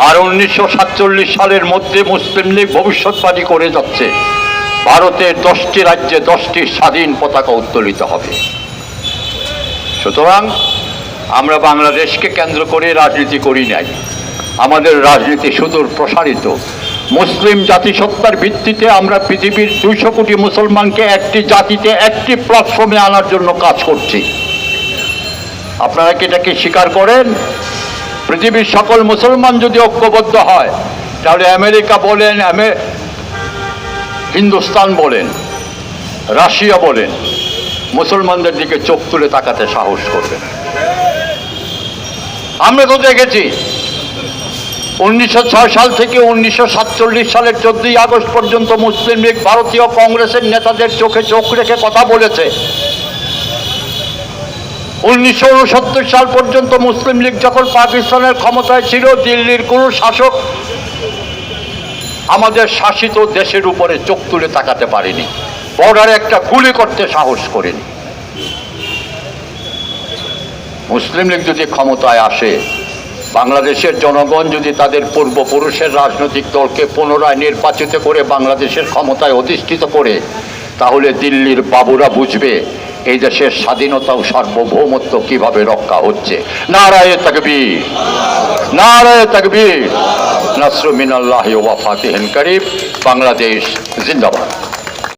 আর 1947 সালের মধ্যে মুসলিম লীগ ভবিষ্যৎবাণী করে যাচ্ছে ভারতের 10টি রাজ্যে 10টি স্বাধীন পতাকা উত্তোলিত হবে। সুতরাং আমরা বাংলাদেশকে কেন্দ্র করে রাজনীতি করি নাই, আমাদের রাজনীতি সুদূর প্রসারিত। মুসলিম জাতিসত্তার ভিত্তিতে আমরা পৃথিবীর 200 কোটি মুসলমানকে একটি জাতিতে একটি প্ল্যাটফর্মে আনার জন্য কাজ করছি। আপনারা কি এটাকে স্বীকার করেন? পৃথিবীর সকল মুসলমান যদি ঐক্যবদ্ধ হয় তাহলে আমেরিকা বলেন, হিন্দুস্তান বলেন, রাশিয়া বলেন, মুসলমানদের দিকে চোখ তুলে তাকাতে সাহস করবেন। আমরা তো দেখেছি 1906 সাল থেকে 1947 সালের 14ই আগস্ট পর্যন্ত মুসলিম লীগ ভারতীয় কংগ্রেসের নেতাদের চোখে চোখ রেখে কথা বলেছে। 1969 সাল পর্যন্ত মুসলিম লীগ যখন পাকিস্তানের ক্ষমতায় ছিল, দিল্লির কোনো শাসক আমাদের শাসিত দেশের উপরে চোখ তুলে তাকাতে পারেনি, বর্ডারে একটা গুলি করতে সাহস করেনি। মুসলিম লীগ যদি ক্ষমতায় আসে, বাংলাদেশের জনগণ যদি তাদের পূর্বপুরুষের রাজনৈতিক দলকে পুনরায় নির্বাচিত করে বাংলাদেশের ক্ষমতায় অধিষ্ঠিত করে, তাহলে দিল্লির বাবুরা বুঝবে এই দেশের স্বাধীনতা ও সার্বভৌমত্ব কিভাবে রক্ষা হচ্ছে। নারায়ে তাকবীর, নারায়ে তাকবীর, নাসরু মিনাল্লাহি ওয়া ফাতিহুন করিম। বাংলাদেশ জিন্দাবাদ।